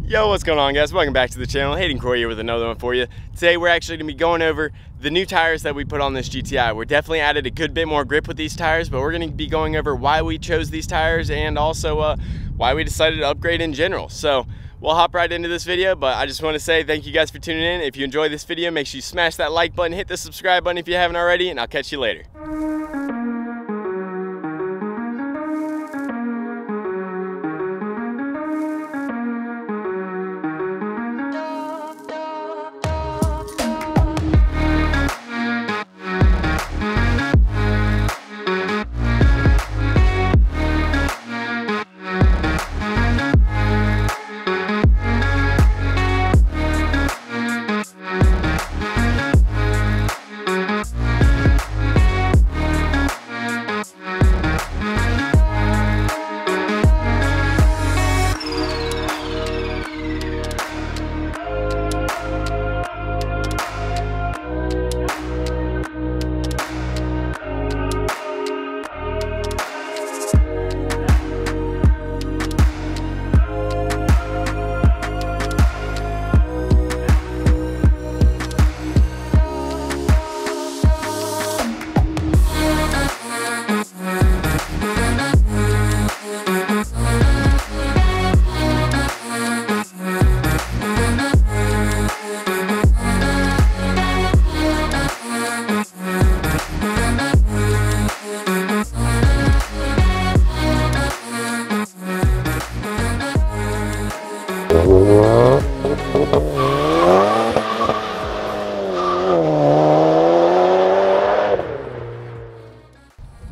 Yo, what's going on, guys? Welcome back to the channel. Hayden Croy here with another one for you. Today we're actually going to be going over the new tires that we put on this GTI. We're definitely added a good bit more grip with these tires, but we're going to be going over why we chose these tires and also why we decided to upgrade in general. So we'll hop right into this video, but I just want to say thank you guys for tuning in. If you enjoyed this video, make sure you smash that like button, hit the subscribe button if you haven't already, and I'll catch you later.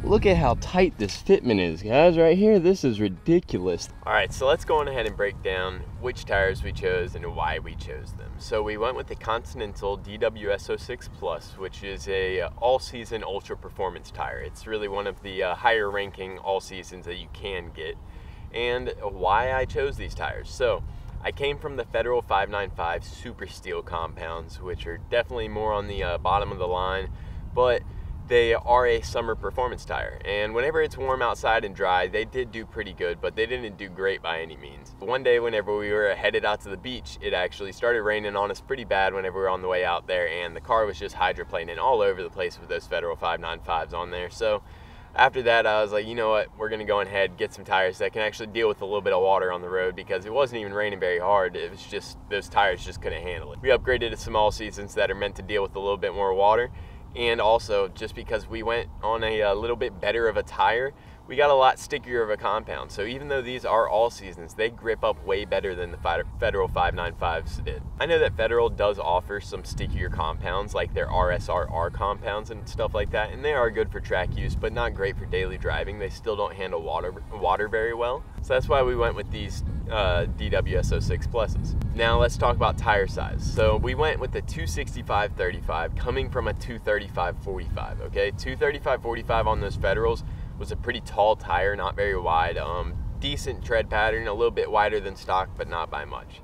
Look at how tight this fitment is, guys. Right here, this is ridiculous. All right, so let's go on ahead and break down which tires we chose and why we chose them. So we went with the Continental DWS06 Plus, which is a all-season ultra performance tire. It's really one of the higher ranking all-seasons that you can get. And why I chose these tires. So I came from the Federal 595 Super Steel compounds, which are definitely more on the bottom of the line, but they are a summer performance tire, and whenever it's warm outside and dry, they did do pretty good, but they didn't do great by any means. One day whenever we were headed out to the beach, it actually started raining on us pretty bad whenever we were on the way out there, and the car was just hydroplaning all over the place with those Federal 595s on there. So after that, I was like, you know what, we're gonna go ahead, get some tires that can actually deal with a little bit of water on the road, because it wasn't even raining very hard. It was just, those tires just couldn't handle it. We upgraded to some all seasons that are meant to deal with a little bit more water. And also, just because we went on a little bit better of a tire, we got a lot stickier of a compound. So even though these are all seasons, they grip up way better than the Federal 595s did. I know that Federal does offer some stickier compounds, like their RSRR compounds and stuff like that, and they are good for track use, but not great for daily driving. They still don't handle water very well. So that's why we went with these DWS06 Pluses. Now let's talk about tire size. So we went with the 265/35 coming from a 235/45, okay? 235/45 on those Federals was a pretty tall tire, not very wide, decent tread pattern, a little bit wider than stock, but not by much.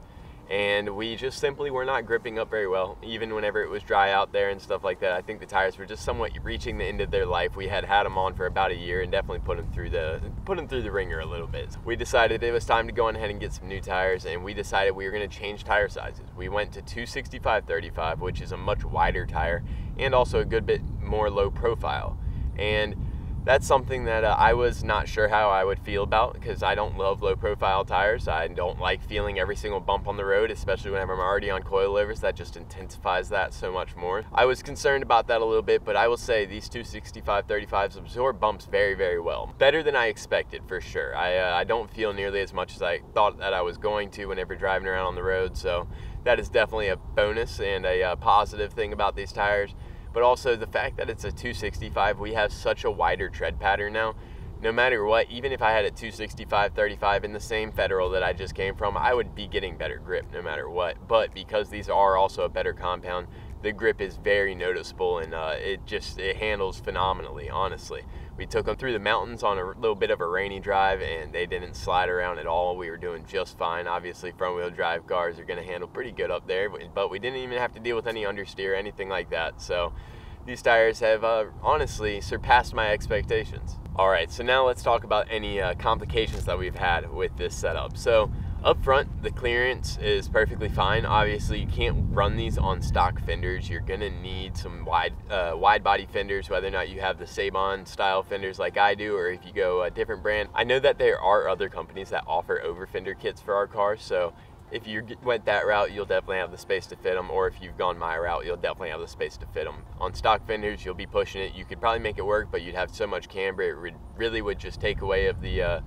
And we just simply were not gripping up very well, even whenever it was dry out there and stuff like that. I think the tires were just somewhat reaching the end of their life. We had them on for about a year and definitely put them through the ringer a little bit. So we decided it was time to go ahead and get some new tires, and we decided we were going to change tire sizes. We went to 265/35, which is a much wider tire and also a good bit more low profile. And that's something that I was not sure how I would feel about, because I don't love low profile tires. I don't like feeling every single bump on the road, especially whenever I'm already on coilovers. That just intensifies that so much more. I was concerned about that a little bit, but I will say these 265/35s absorb bumps very, very well. Better than I expected, for sure. I don't feel nearly as much as I thought that I was going to whenever driving around on the road, so that is definitely a bonus and a positive thing about these tires. But also the fact that it's a 265, we have such a wider tread pattern now. No matter what, even if I had a 265/35 in the same Federal that I just came from, I would be getting better grip no matter what. But because these are also a better compound, the grip is very noticeable, and it handles phenomenally, honestly. We took them through the mountains on a little bit of a rainy drive, and they didn't slide around at all. We were doing just fine. Obviously, front-wheel drive cars are going to handle pretty good up there, but we didn't even have to deal with any understeer or anything like that. So these tires have honestly surpassed my expectations. All right, so now let's talk about any complications that we've had with this setup. So Up front, the clearance is perfectly fine. Obviously, you can't run these on stock fenders. You're gonna need some wide body fenders, whether or not you have the Seibon style fenders like I do, or if you go a different brand. I know that there are other companies that offer over fender kits for our cars, so if you went that route, you'll definitely have the space to fit them, or if you've gone my route, you'll definitely have the space to fit them. On stock fenders, you'll be pushing it. You could probably make it work, but you'd have so much camber, it really would just take away of the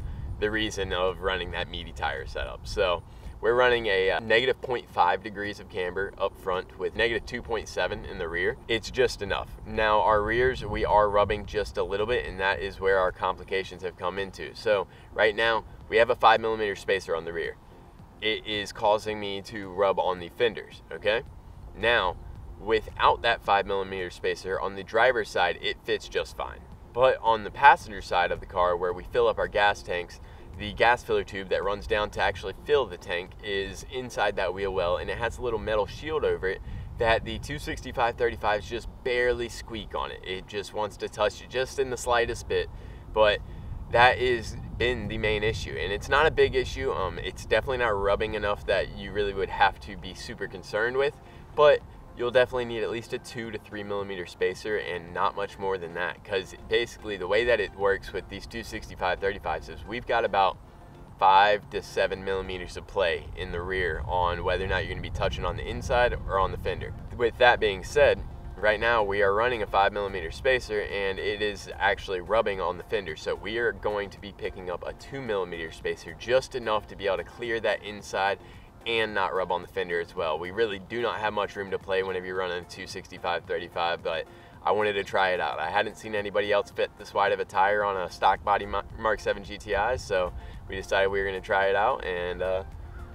reason of running that meaty tire setup. So we're running a negative 0.5 degrees of camber up front with negative 2.7 in the rear. It's just enough. Now our rears, we are rubbing just a little bit, and that is where our complications have come into. So right now we have a 5mm spacer on the rear. It is causing me to rub on the fenders, okay? Now, without that 5mm spacer on the driver's side, it fits just fine. But on the passenger side of the car, where we fill up our gas tanks, the gas filler tube that runs down to actually fill the tank is inside that wheel well, and it has a little metal shield over it that the 265/35s just barely squeak on it. It just wants to touch it just in the slightest bit, but that is been the main issue, and it's not a big issue. It's definitely not rubbing enough that you really would have to be super concerned with, but you'll definitely need at least a 2 to 3mm spacer and not much more than that, because basically the way that it works with these 265/35s is we've got about 5 to 7mm of play in the rear on whether or not you're going to be touching on the inside or on the fender. With that being said, right now we are running a 5mm spacer, and it is actually rubbing on the fender, so we are going to be picking up a 2mm spacer, just enough to be able to clear that inside and not rub on the fender as well. We really do not have much room to play whenever you're running a 265/35, but I wanted to try it out. I hadn't seen anybody else fit this wide of a tire on a stock body Mark 7 GTI, so we decided we were going to try it out, and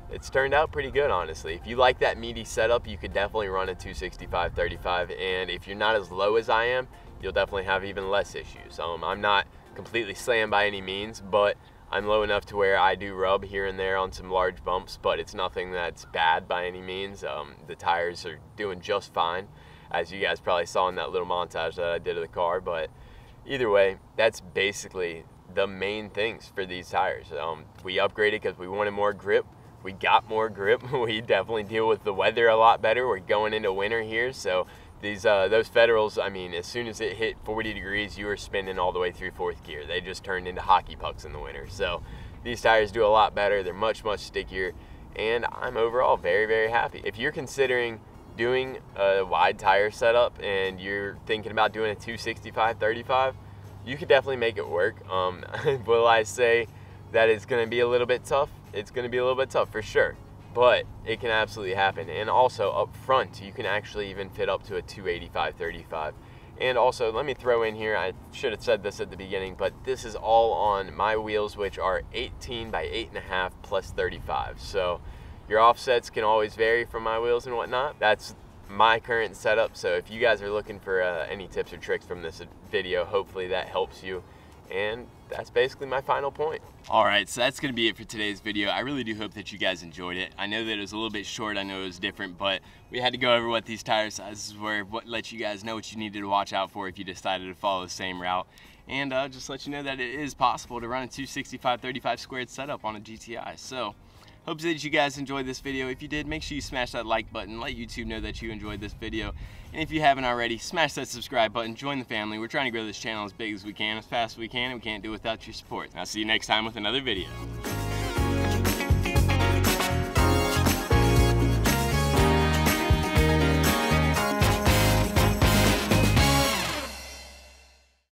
it's turned out pretty good, honestly. If you like that meaty setup, you could definitely run a 265/35, and if you're not as low as I am, you'll definitely have even less issues. I'm not completely slammed by any means, but I'm low enough to where I do rub here and there on some large bumps, but it's nothing that's bad by any means. The tires are doing just fine, as you guys probably saw in that little montage that I did of the car. But either way, that's basically the main things for these tires. We upgraded because we wanted more grip. We got more grip. We definitely deal with the weather a lot better. We're going into winter here, so those Federals, I mean, as soon as it hit 40 degrees, you were spinning all the way through 4th gear. They just turned into hockey pucks in the winter. So these tires do a lot better. They're much, much stickier, and I'm overall very, very happy. If you're considering doing a wide tire setup and you're thinking about doing a 265/35, you could definitely make it work. Will I say that it's going to be a little bit tough? It's going to be a little bit tough for sure, but it can absolutely happen. And also up front, you can actually even fit up to a 285/35. And also, let me throw in here, I should have said this at the beginning, but this is all on my wheels, which are 18 by 8.5 plus 35. So your offsets can always vary from my wheels and whatnot. That's my current setup. So if you guys are looking for any tips or tricks from this video, hopefully that helps you. And that's basically my final point. All right, so that's gonna be it for today's video. I really do hope that you guys enjoyed it. I know that it was a little bit short, I know it was different, but we had to go over what these tire sizes were, what let you guys know what you needed to watch out for if you decided to follow the same route, and just let you know that it is possible to run a 265/35 squared setup on a GTI. So hope that you guys enjoyed this video. If you did, make sure you smash that like button, let YouTube know that you enjoyed this video. And if you haven't already, smash that subscribe button, join the family. We're trying to grow this channel as big as we can, as fast as we can, and we can't do it without your support. I'll see you next time with another video.